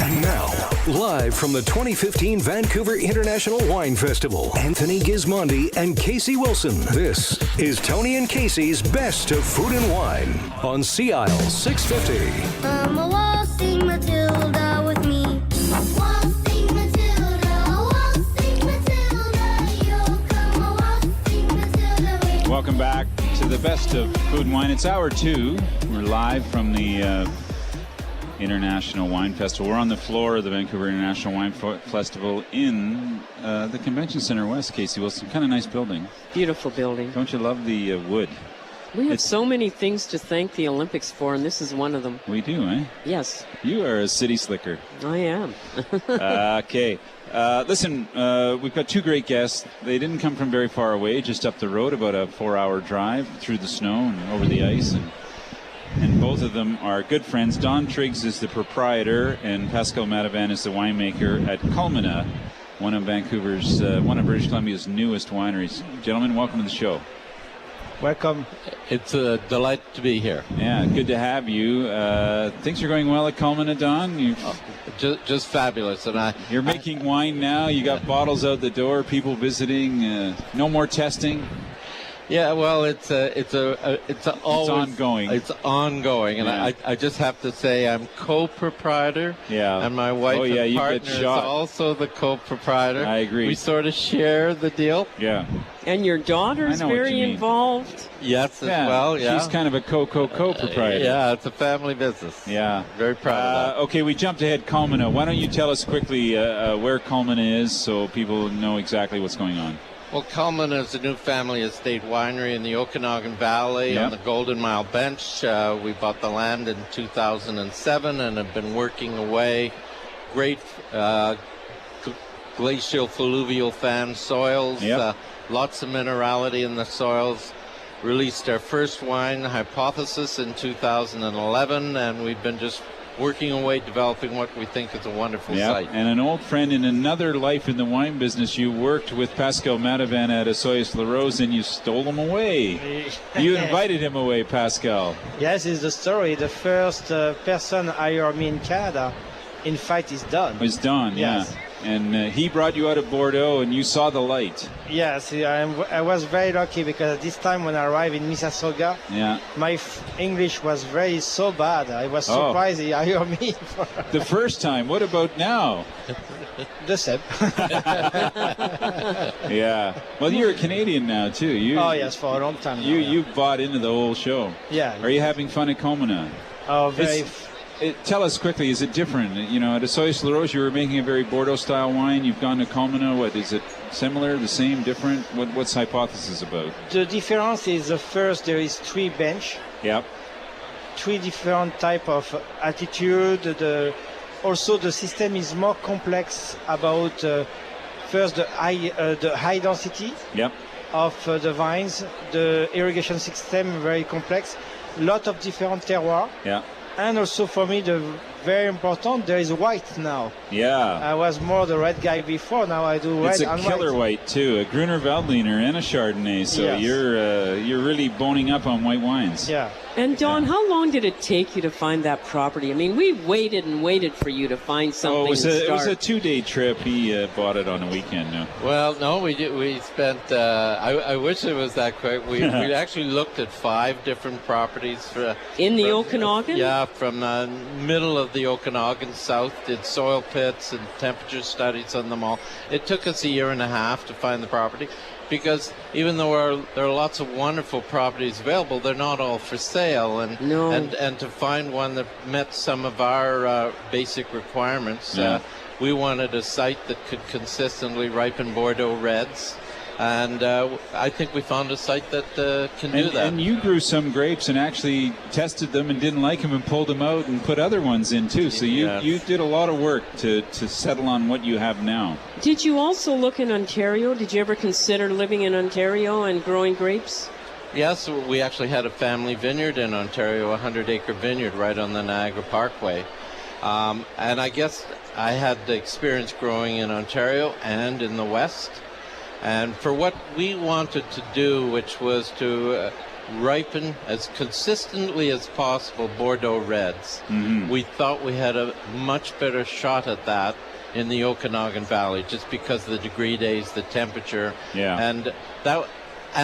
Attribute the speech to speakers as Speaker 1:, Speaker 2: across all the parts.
Speaker 1: And now, live from the 2015 Vancouver International Wine Festival, Anthony Gismondi and Casey Wilson. This is Tony and Casey's Best of Food and Wine on Sea Isle 650.
Speaker 2: I'm a waltzing Matilda with me. Waltzing Matilda, you'll come a waltzing Matilda.
Speaker 3: Welcome back to the Best of Food and Wine. It's hour 2. We're live from the International Wine Festival. We're on the floor of the Vancouver International Wine Festival in the Convention Center West, Casey Wilson. Kind of nice building.
Speaker 4: Beautiful building.
Speaker 3: Don't you love the wood?
Speaker 4: We have so many things to thank the Olympics for, and this is one of them.
Speaker 3: We do, eh?
Speaker 4: Yes.
Speaker 3: You are a city slicker.
Speaker 4: I am.
Speaker 3: Okay. Listen, we've got 2 great guests. They didn't come from very far away, just up the road, about a 4-hour drive through the snow and over the ice. And both of them are good friends. DonTriggs is the proprietor, and PascalMadevin is the winemaker at Culmina, one of British Columbia's newest wineries. Gentlemen, welcome to the show.
Speaker 5: Welcome.
Speaker 6: It's a delight to be here.
Speaker 3: Yeah, good to have you. Things are going well at Culmina, Don?
Speaker 6: Just fabulous. And
Speaker 3: You're making wine now. You got bottles out the door, people visiting. No more testing.
Speaker 6: Yeah, well, it's ongoing. It's ongoing, and
Speaker 3: yeah.
Speaker 6: I just have to say I'm co-proprietor.
Speaker 3: Yeah.
Speaker 6: And my wife and
Speaker 3: you
Speaker 6: partner
Speaker 3: get
Speaker 6: is
Speaker 3: shot.
Speaker 6: also the co-proprietor.
Speaker 3: I agree.
Speaker 6: We sort of share the deal.
Speaker 3: Yeah.
Speaker 4: And your daughter's
Speaker 3: I know what
Speaker 4: very
Speaker 3: you mean.
Speaker 4: involved.
Speaker 6: Yes, as well. Yeah.
Speaker 3: She's kind of a co-proprietor.
Speaker 6: Yeah, it's a family business.
Speaker 3: Yeah.
Speaker 6: Very proud of that.
Speaker 3: Okay, we jumped ahead. Culmina. Why don't you tell us quickly where Culmina is so people know exactly what's going on?
Speaker 6: Well, Culmina is a new family estate winery in the Okanagan Valley on the Golden Mile Bench. We bought the land in 2007 and have been working away. Great glacial fluvial fan soils, lots of minerality in the soils. Released our first wine, Hypothesis, in 2011, and we've been just working away, developing what we think is a wonderful site.
Speaker 3: And an old friend in another life in the wine business, you worked with Pascal-Madevin at Soyez-la-Rose and you stole him away. You invited him away, Pascal.
Speaker 5: Yes, it's the story. The first person hired me in Canada, in fact, is Don.
Speaker 3: It's Don,
Speaker 5: yes.
Speaker 3: Yeah. And he brought you out of Bordeaux and you saw the light.
Speaker 5: Yes, I was very lucky because this time when I arrived in Mississauga, my English was so bad. I was surprised he hired me.
Speaker 3: The first time. What about now?
Speaker 5: The same.
Speaker 3: Yeah. Well, you're a Canadian now, too.
Speaker 5: Yes, for a long time now.
Speaker 3: You've bought into the whole show.
Speaker 5: Yeah.
Speaker 3: Are you having fun at Culmina?
Speaker 5: Oh, very.
Speaker 3: Tell us quickly, is it different? You know, at Soyez-la-Rose, you were making a very Bordeaux-style wine. You've gone to Culmina. What, is it similar, the same, different? What's Hypothesis about?
Speaker 5: The difference is first there is 3 bench.
Speaker 3: Yep.
Speaker 5: 3 different type of altitude. Also, the system is more complex about first the high density of the vines. The irrigation system very complex. Lot of different terroirs.
Speaker 3: Yeah.
Speaker 5: And also for me, the very important, there is white now.
Speaker 3: Yeah.
Speaker 5: I was more the red guy before. Now I do red
Speaker 3: and
Speaker 5: white.
Speaker 3: It's a killer white too, a Gruner Veltliner and a Chardonnay. So you're really boning up on white wines.
Speaker 5: Yeah.
Speaker 4: And Don, how long did it take you to find that property? I mean, we waited and waited for you to find something.
Speaker 3: It was a 2-day trip. He bought it on a weekend. No.
Speaker 6: Well, no, we did. We spent. I wish it was that quick. We actually looked at 5 different properties
Speaker 4: in the Okanagan.
Speaker 6: Yeah, from middle of the Okanagan south. Did soil pits and temperature studies on them all. It took us a year and a half to find the property, because even though there are lots of wonderful properties available, they're not all for sale. And to find one that met some of our basic requirements, we wanted a site that could consistently ripen Bordeaux reds. And I think we found a site that can do that.
Speaker 3: And you grew some grapes and actually tested them and didn't like them and pulled them out and put other ones in too. So you did a lot of work to settle on what you have now.
Speaker 4: Did you also look in Ontario? Did you ever consider living in Ontario and growing grapes?
Speaker 6: Yes, we actually had a family vineyard in Ontario, a 100-acre vineyard right on the Niagara Parkway. And I guess I had the experience growing in Ontario and in the West. And for what we wanted to do, which was to ripen as consistently as possible Bordeaux Reds. We thought we had a much better shot at that in the Okanagan Valley, just because of the degree days, the temperature, and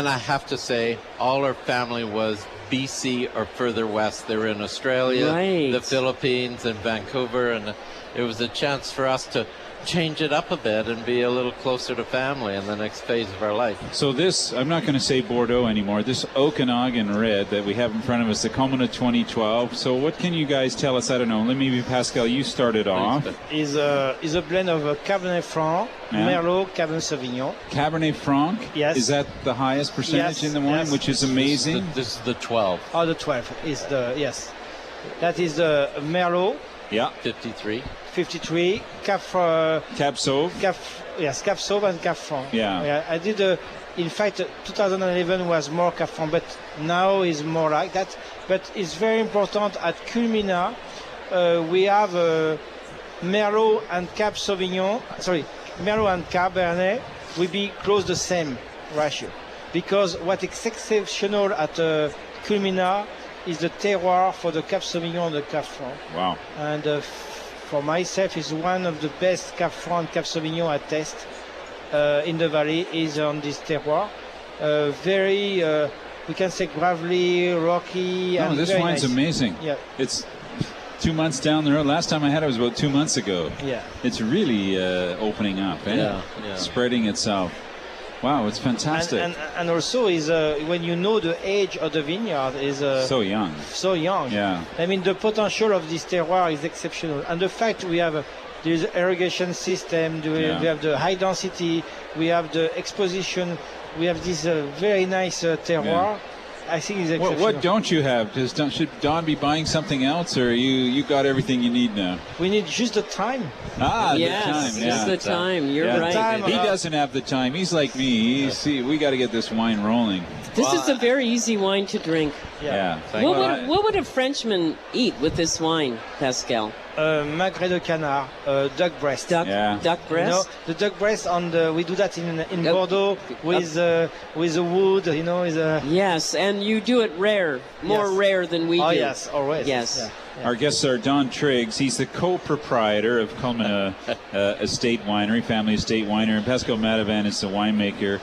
Speaker 6: I have to say, all our family was BC or further west. They were in Australia, the Philippines, and Vancouver, and it was a chance for us to change it up a bit and be a little closer to family in the next phase of our life.
Speaker 3: So this, I'm not going to say Bordeaux anymore, this Okanagan Red that we have in front of us, the Culmina 2012. So what can you guys tell us? I don't know. Maybe Pascal, you started off.
Speaker 5: Is a blend of Cabernet Franc, Merlot, Cabernet Sauvignon.
Speaker 3: Cabernet Franc?
Speaker 5: Yes.
Speaker 3: Is that the highest percentage in the wine, which is amazing?
Speaker 6: This is the 12.
Speaker 5: Oh, the 12 is the, yes. That is the Merlot.
Speaker 3: Yeah.
Speaker 5: 53, Cab Sauv. Yes, Cab Sauv and Cab Franc.
Speaker 3: Yeah.
Speaker 5: I did, in fact, 2011 was more Cab Franc, but now is more like that. But it's very important at Culmina, we have Merlot and Cab Sauvignon, Merlot and Cabernet will be close the same ratio. Because what is exceptional at Culmina is the terroir for the Cab Sauvignon and the Cab Franc.
Speaker 3: Wow.
Speaker 5: And for myself, is one of the best Cab Franc and Cab Sauvignon I taste in the valley is on this terroir. Very, we can say gravelly, rocky.
Speaker 3: No,
Speaker 5: and
Speaker 3: this
Speaker 5: very
Speaker 3: wine's
Speaker 5: nice.
Speaker 3: amazing.
Speaker 5: Yeah.
Speaker 3: It's 2 months down the road. Last time I had it was about 2 months ago.
Speaker 5: Yeah.
Speaker 3: It's really opening up, spreading itself. Wow, it's fantastic.
Speaker 5: And also is when you know the age of the vineyard is
Speaker 3: so young.
Speaker 5: So young.
Speaker 3: Yeah.
Speaker 5: I mean the potential of this terroir is exceptional, and the fact we have this irrigation system, we have the high density, we have the exposition, we have this very nice terroir.
Speaker 3: Yeah.
Speaker 5: I think it's exceptional.
Speaker 3: What don't you have? Should Don be buying something else, or you got everything you need now?
Speaker 5: We need just the time.
Speaker 4: Yes,
Speaker 3: the time.
Speaker 4: just the time. You're right.
Speaker 5: Time,
Speaker 3: he doesn't have the time. He's like me. We got to get this wine rolling.
Speaker 4: This is a very easy wine to drink.
Speaker 3: Yeah.
Speaker 4: What would a Frenchman eat with this wine, Pascal?
Speaker 5: Magret de canard, duck breast.
Speaker 4: Duck breast.
Speaker 5: You know, the duck breast we do that in Bordeaux with the wood. You know,
Speaker 4: yes, and you do it rare, more rare than we do.
Speaker 5: Oh yes, always.
Speaker 4: Yes.
Speaker 3: Yeah. Our guests are DonTriggs. He's the co-proprietor of Culmina Estate Winery, Family Estate Winery, and PascalMadevin is the winemaker.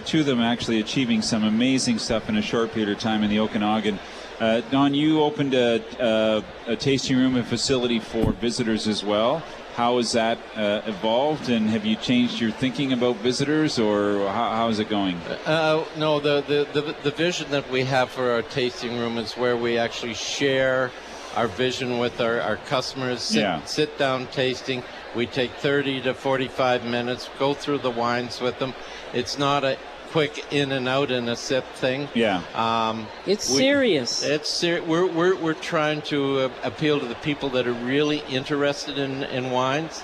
Speaker 3: Two of them actually achieving some amazing stuff in a short period of time in the Okanagan. Don, you opened a tasting room and facility for visitors as well. How has that evolved, and have you changed your thinking about visitors, or how is it going?
Speaker 6: No, the vision that we have for our tasting room is where we actually share our vision with our customers, sit down tasting. We take 30 to 45 minutes, go through the wines with them. It's not a quick in and out in a sip thing.
Speaker 4: It's serious.
Speaker 6: We're trying to appeal to the people that are really interested in wines.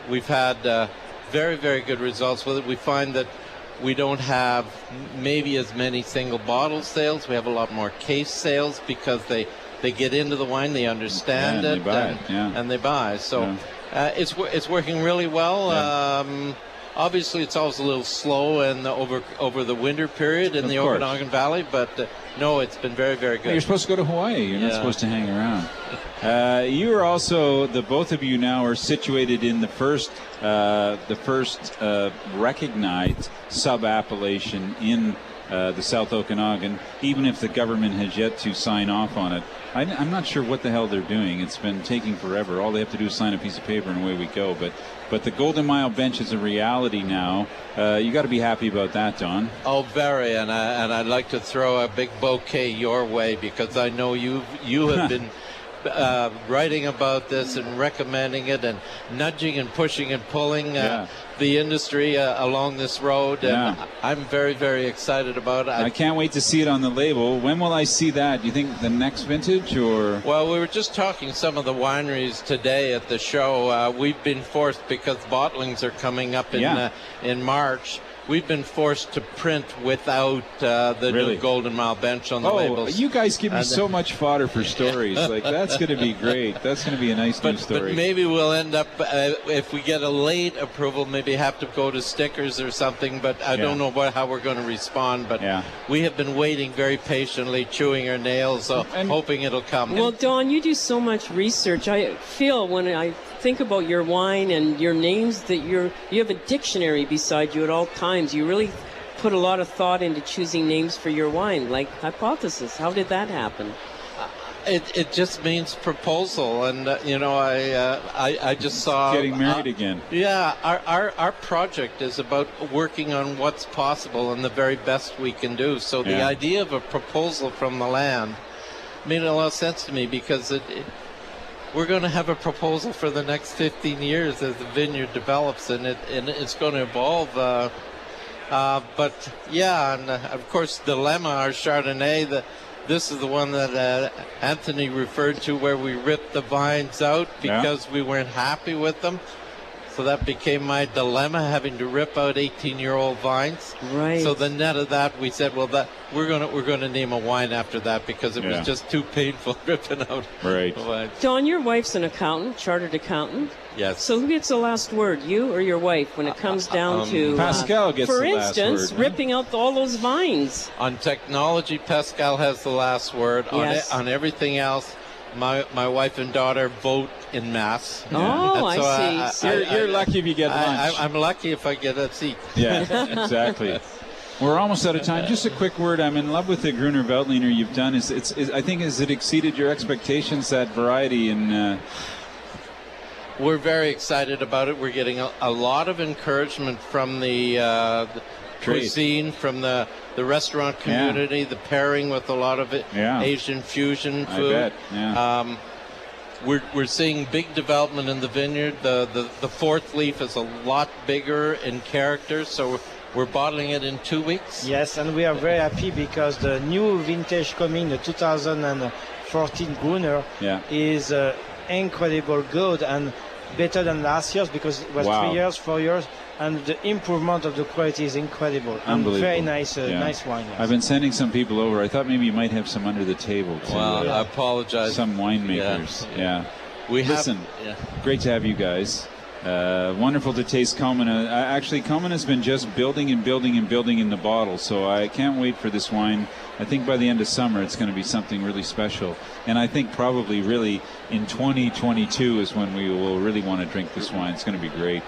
Speaker 6: We've had very, very good results with it. We find that we don't have maybe as many single bottle sales. We have a lot more case sales because they get into the wine, they understand it, and they buy. So it's working really well. Obviously, it's always a little slow and over the winter period in the Okanagan Valley, but no, it's been very, very good.
Speaker 3: You're supposed to go to Hawaii. You're not supposed to hang around. You are also, both of you now are situated in the first recognized sub-appellation in the South Okanagan, even if the government has yet to sign off on it. I'm not sure what the hell they're doing. It's been taking forever. All they have to do is sign a piece of paper and away we go. But the Golden Mile bench is a reality now. You got to be happy about that, Don.
Speaker 6: Oh, very. And I'd like to throw a big bouquet your way, because I know you have been writing about this and recommending it and nudging and pushing and pulling the industry along this road. And I'm very, very excited about it.
Speaker 3: I can't wait to see it on the label. When will I see that? Do you think the next vintage, or?
Speaker 6: Well, we were just talking some of the wineries today at the show. We've been forced, because bottlings are coming up in March. we've been forced to print without the new Golden Mile bench on the labels.
Speaker 3: You guys give me so much fodder for stories. Like, that's going to be great. That's going to be a nice new story.
Speaker 6: But maybe we'll end up, if we get a late approval, maybe have to go to stickers or something. But I don't know how we're going to respond. But we have been waiting very patiently, chewing our nails, hoping it'll come.
Speaker 4: Well, Don, you do so much research. I feel when I think about your wine and your names that you have a dictionary beside you at all times. You really put a lot of thought into choosing names for your wine, like Hypothesis. How did that happen?
Speaker 6: It just means proposal, and I just saw
Speaker 3: getting married again.
Speaker 6: Yeah, our project is about working on what's possible and the very best we can do. So the idea of a proposal from the land made a lot of sense to me, because we're going to have a proposal for the next 15 years as the vineyard develops, and it's going to evolve. But yeah, and of course, Dilemma, our Chardonnay, this is the one that Anthony referred to, where we ripped the vines out because we weren't happy with them. So that became my dilemma, having to rip out 18-year-old vines.
Speaker 4: Right.
Speaker 6: So the net of that, we said, well, that we're going to name a wine after that, because it was just too painful ripping out.
Speaker 3: Right.
Speaker 6: Vines.
Speaker 4: Don, your wife's an accountant, chartered accountant.
Speaker 6: Yes.
Speaker 4: So who gets the last word, you or your wife, when it comes down to,
Speaker 3: Pascal gets
Speaker 4: for
Speaker 3: the last
Speaker 4: instance,
Speaker 3: word,
Speaker 4: ripping out all those vines?
Speaker 6: On technology, Pascal has the last word.
Speaker 4: Yes.
Speaker 6: On everything else, my wife and daughter vote in mass.
Speaker 4: Oh, I see.
Speaker 3: You're lucky if you get lunch.
Speaker 6: I'm lucky if I get a seat.
Speaker 3: Yeah, exactly. We're almost out of time. Just a quick word. I'm in love with the Gruner Veltliner you've done. I think has it exceeded your expectations, that variety? And
Speaker 6: we're very excited about it. We're getting a lot of encouragement from the cuisine, from the restaurant community, the pairing with a lot of Asian fusion food.
Speaker 3: I bet. Yeah.
Speaker 6: We're seeing big development in the vineyard. The fourth leaf is a lot bigger in character, so we're bottling it in 2 weeks.
Speaker 5: Yes, and we are very happy because the new vintage coming, the 2014 Gruner, is incredible good and better than last year's, because it was 3 years, 4 years, and the improvement of the quality is incredible.
Speaker 3: Unbelievable.
Speaker 5: Very nice, nice wine. Yes.
Speaker 3: I've been sending some people over. I thought maybe you might have some under the table too.
Speaker 6: Well, I apologize.
Speaker 3: Some winemakers. Yeah.
Speaker 6: Listen,
Speaker 3: great to have you guys. Wonderful to taste Culmina. Actually, Culmina's been just building and building and building in the bottle, so I can't wait for this wine. I think by the end of summer it's going to be something really special, and I think probably really in 2022 is when we will really want to drink this wine. It's going to be great.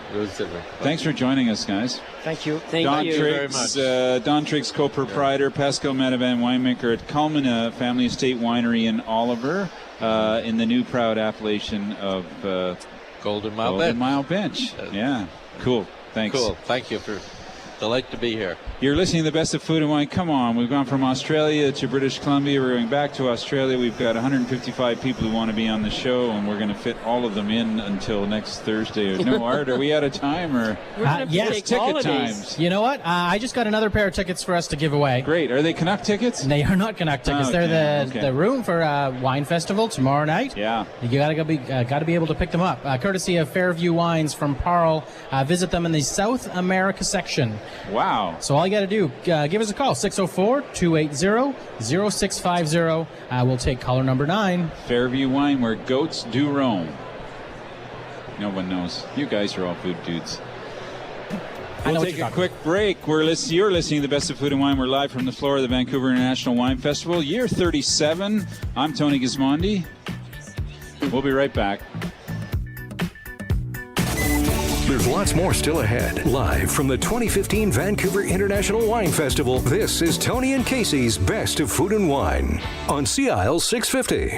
Speaker 3: Thanks for joining us, guys.
Speaker 5: Thank you.
Speaker 4: Thank you
Speaker 6: very much.
Speaker 3: DonTriggs co-proprietor, PascalMadevin winemaker at Culmina Family Estate Winery in Oliver, in the new proud appellation of
Speaker 6: Golden Mile
Speaker 3: Bench. Yeah, cool. Thanks.
Speaker 6: Cool. Thank you. Delight to be here.
Speaker 3: You're listening to the best of food and wine. Come on, we've gone from Australia to British Columbia. We're going back to Australia. We've got 155 people who want to be on the show, and we're going to fit all of them in until next Thursday. No, Art, are we out of time? Or
Speaker 4: Yes,
Speaker 3: ticket times.
Speaker 7: You know what? I just got another pair of tickets for us to give away.
Speaker 3: Great. Are they Canuck tickets?
Speaker 7: They are not Canuck tickets.
Speaker 3: Okay,
Speaker 7: They're the room for Wine Festival tomorrow night.
Speaker 3: Yeah.
Speaker 7: You gotta be able to pick them up. Courtesy of Fairview Wines from Parle. Visit them in the South America section.
Speaker 3: Wow.
Speaker 7: So all you got to do, give us a call, 604-280-0650. We'll take caller number 9.
Speaker 3: Fairview Wine, where goats do roam. No one knows. You guys are all food dudes. We'll take a quick break. You're listening to the best of food and wine. We're live from the floor of the Vancouver International Wine Festival, year 37. I'm Tony Gismondi. We'll be right back.
Speaker 1: There's lots more still ahead. Live from the 2015 Vancouver International Wine Festival, this is Tony and Casey's Best of Food and Wine on Sea Isle 650.